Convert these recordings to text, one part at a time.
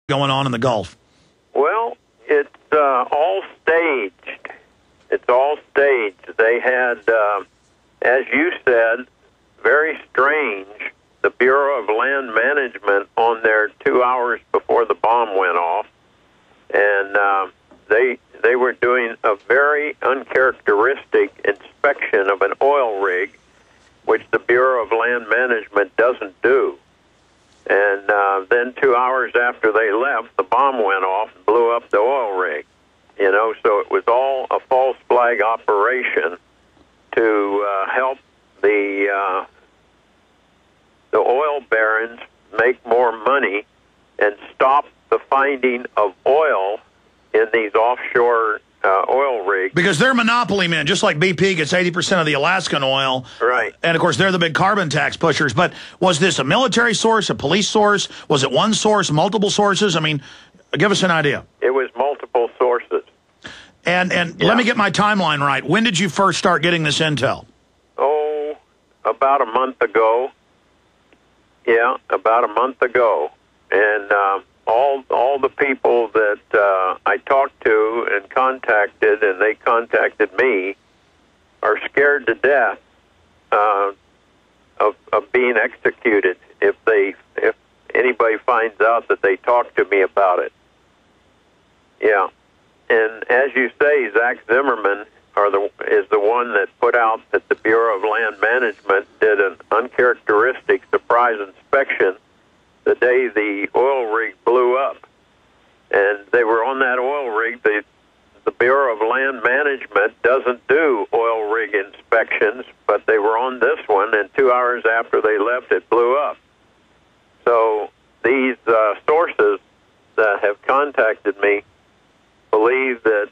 going on in the Gulf? Well, it's all staged. It's all staged. They had, as you said, very strange, the Bureau of Land Management on there 2 hours before the bomb went off, and they were doing a very uncharacteristic inspection of an oil rig, which the Bureau of Land Management doesn't do. And then 2 hours after they left, the bomb went off and blew up the oil rig. You know, so it was all a false flag operation to help the oil barons make more money and stop the finding of oil in these offshore oil rigs. Because they're monopoly men, just like BP gets 80% of the Alaskan oil. Right. And, of course, they're the big carbon tax pushers. But was this a military source, a police source? Was it one source, multiple sources? I mean, give us an idea. It was multiple sources. And let me get my timeline right. When did you first start getting this intel? Oh, about a month ago. Yeah, about a month ago. And all the people that I talked to and contacted, and they contacted me, are scared to death of being executed if anybody finds out that they talked to me about it. Yeah. And as you say, Zach Zimmerman is the one that put out that the Bureau of Land Management did an uncharacteristic surprise inspection the day the oil rig blew up. And they were on that oil rig. The Bureau of Land Management doesn't do oil rig inspections, but they were on this one, and 2 hours after they left, it blew up. So these sources that have contacted me believe that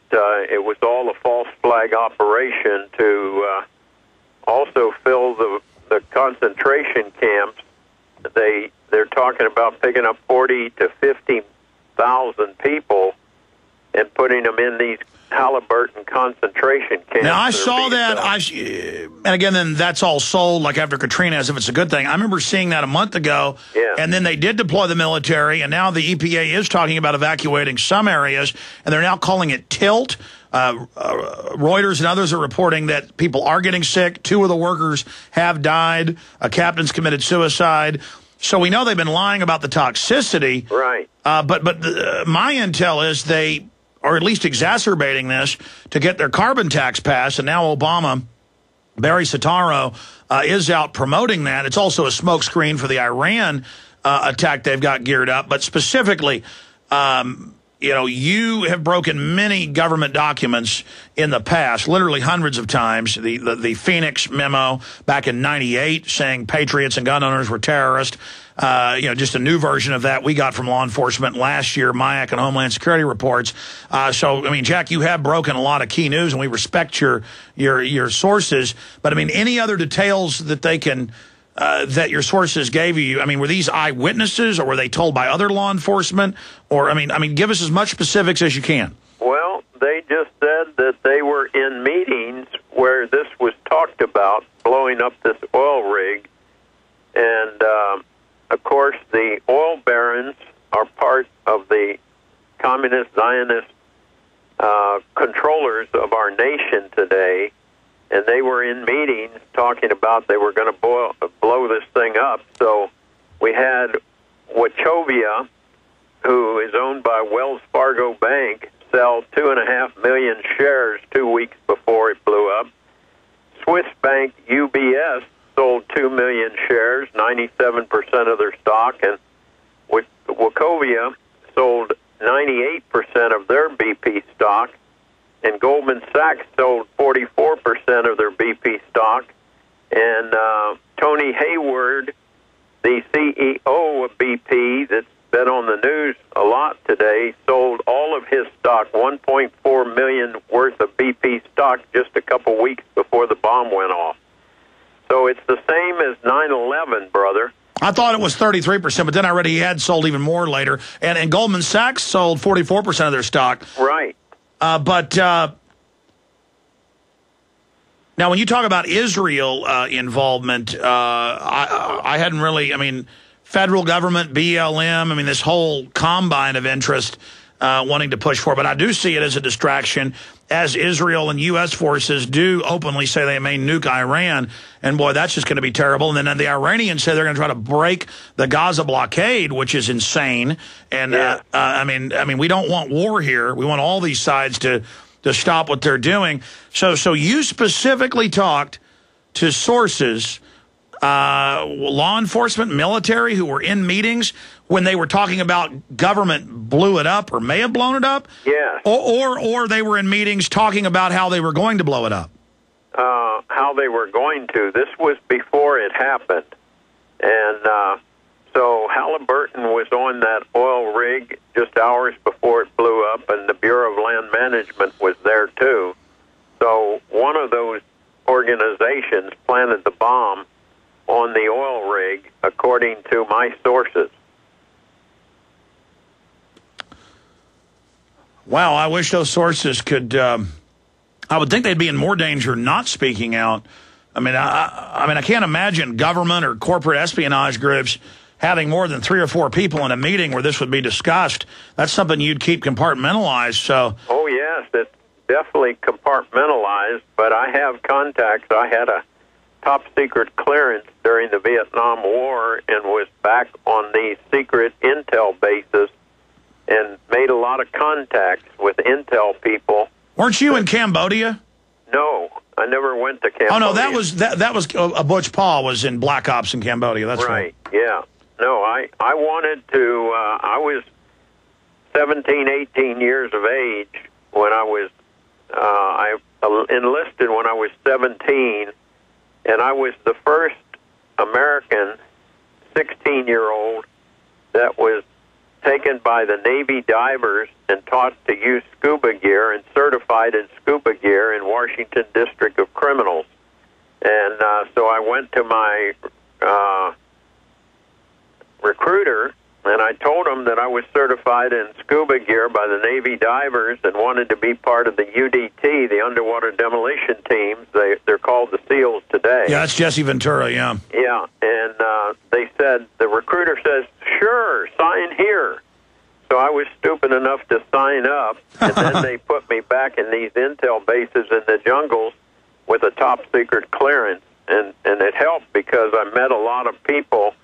it was all a false flag operation to also fill the concentration camps. They're talking about picking up 40 to 50,000 people and putting them in these Halliburton concentration camps. Now, I saw that, and again, then that's all sold, like after Katrina, as if it's a good thing. I remember seeing that a month ago, and then they did deploy the military, and now the EPA is talking about evacuating some areas, and they're now calling it tilt. Reuters and others are reporting that people are getting sick. 2 of the workers have died. A captain's committed suicide. So we know they've been lying about the toxicity. Right. But my intel is they are at least exacerbating this to get their carbon tax passed. And now Obama, Barry Soetoro, is out promoting that. It's also a smokescreen for the Iran attack they've got geared up. But specifically, you know, you have broken many government documents in the past, literally hundreds of times. The Phoenix memo back in '98 saying patriots and gun owners were terrorists. You know, just a new version of that we got from law enforcement last year, MIAC and Homeland Security reports. So, I mean, Jack, you have broken a lot of key news, and we respect your sources. But, I mean, any other details that they can that your sources gave you? I mean, were these eyewitnesses, or were they told by other law enforcement? Or, I mean, give us as much specifics as you can. Well, they just said that they were in meetings where this was talked about, blowing up this oil rig. And, of course, the oil barons are part of the communist Zionist controllers of our nation today. And they were in meetings talking about they were going to blow this thing up. So we had Wachovia, who is owned by Wells Fargo Bank, sell 2.5 million shares 2 weeks before it blew up. Swiss bank UBS sold 2 million shares, 97% of their stock, and Wachovia sold 98% of their BP stock. And Goldman Sachs sold 44% of their BP stock. And Tony Hayward, the CEO of BP, that's been on the news a lot today, sold all of his stock, 1.4 million worth of BP stock, just a couple weeks before the bomb went off. So it's the same as 9/11, brother. I thought it was 33%, but then I read he had sold even more later. And Goldman Sachs sold 44% of their stock. Right. But now, when you talk about Israel involvement, I hadn't really, I mean, federal government, BLM, I mean, this whole combine of interest wanting to push for. But I do see it as a distraction, as Israel and U.S. forces do openly say they may nuke Iran. And, boy, that's just going to be terrible. And then the Iranians say they're going to try to break the Gaza blockade, which is insane. And, I mean, we don't want war here. We want all these sides to stop what they're doing. So you specifically talked to sources, law enforcement, military, who were in meetings when they were talking about government blew it up or may have blown it up? Yeah. Or they were in meetings talking about how they were going to blow it up? How they were going to. This was before it happened. And so Halliburton was on that oil rig just hours before it blew up, and the Bureau of Land Management was there too. So one of those organizations planted the bomb on the oil rig, according to my sources. Wow, I wish those sources could. I would think they'd be in more danger not speaking out. I mean, I can't imagine government or corporate espionage groups having more than 3 or 4 people in a meeting where this would be discussed. That's something you'd keep compartmentalized. So. Oh yes, it's definitely compartmentalized. But I have contacts. I had a top secret clearance during the Vietnam War and was back on these secret intel bases and made a lot of contacts with intel people. Weren't you in Cambodia? No, I never went to Cambodia. Oh no, that was Butch Paul was in Black Ops in Cambodia. That's right. Yeah. No, I wanted to. I was 17, 18 years of age when I was. I enlisted when I was 17, and I was the first American 16-year-old that was taken by the Navy divers and taught to use scuba gear and certified in scuba gear in Washington District of Criminals. And so I went to my recruiter, and I told him that I was certified in scuba gear by the Navy divers and wanted to be part of the UDT, the Underwater Demolition Teams. They're called the SEALs today. Yeah, that's Jesse Ventura, yeah. Yeah, and they said, the recruiter says, sure, sign here. So I was stupid enough to sign up, and then they put me back in these intel bases in the jungles with a top-secret clearance, and it helped because I met a lot of people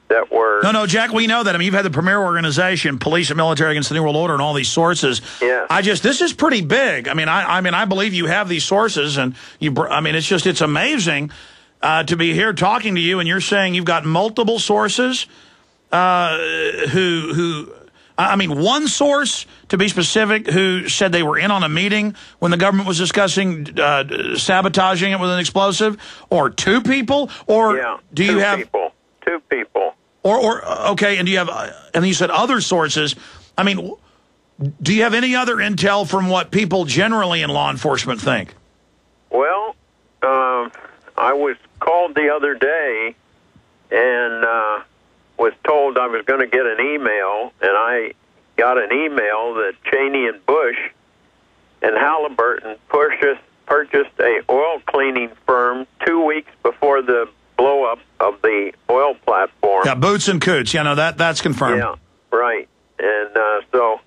that were... No, Jack, we know that. I mean, you've had the premier organization, Police and Military Against the New World Order, and all these sources. Yeah. This is pretty big. I mean, I believe you have these sources, and it's amazing to be here talking to you, and you're saying you've got multiple sources one source, to be specific, who said they were in on a meeting when the government was discussing sabotaging it with an explosive, or 2 people, or yeah, do you have people. 2 people? Okay, and do you have? And you said other sources. I mean, do you have any other intel from what people generally in law enforcement think? Well, I was called the other day and was told I was going to get an email, and I got an email that Cheney and Bush and Halliburton purchased a oil cleaning firm 2 weeks before the blow-up of the oil platform. Yeah, Boots and Coots. Yeah, no, that's confirmed. Yeah, right. And so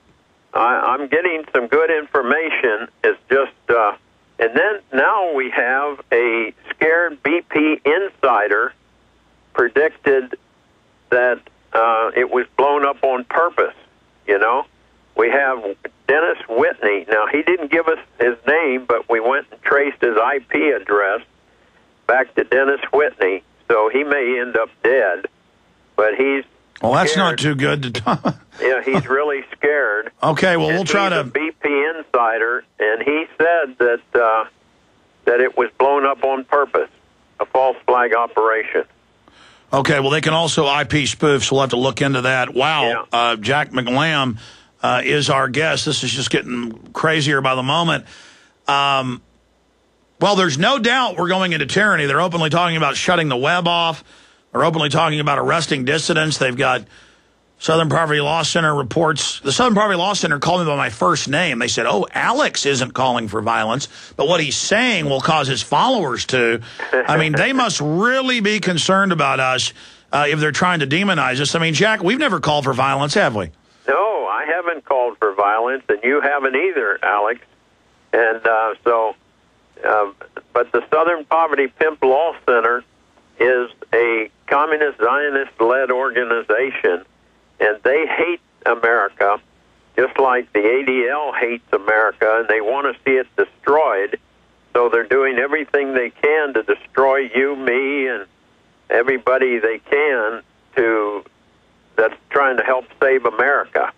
I'm getting some good information. It's just... and then now we have a scared BP insider predicted that it was blown up on purpose, you know. We have Dennis Whitney. Now, he didn't give us his name, but we went and traced his IP address back to Dennis Whitney, so he may end up dead, but he's Well, that's scared. Not too good to talk. Yeah, he's really scared. Okay, well, we'll try to... He's a BP insider, and he said that it was blown up on purpose, a false flag operation. Okay, well, they can also IP spoof, so we'll have to look into that. Wow, yeah. Jack McLamb is our guest. This is just getting crazier by the moment. Well, there's no doubt we're going into tyranny. They're openly talking about shutting the web off. They're openly talking about arresting dissidents. They've got Southern Poverty Law Center reports. The Southern Poverty Law Center called me by my first name. They said, oh, Alex isn't calling for violence, but what he's saying will cause his followers to. I mean, they must really be concerned about us if they're trying to demonize us. I mean, Jack, we've never called for violence, have we? No, I haven't called for violence, and you haven't either, Alex. And but the Southern Poverty Pimp Law Center is a communist Zionist-led organization, and they hate America, just like the ADL hates America, and they want to see it destroyed. So they're doing everything they can to destroy you, me, and everybody they can that's trying to help save America.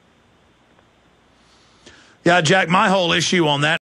Yeah, Jack, my whole issue on that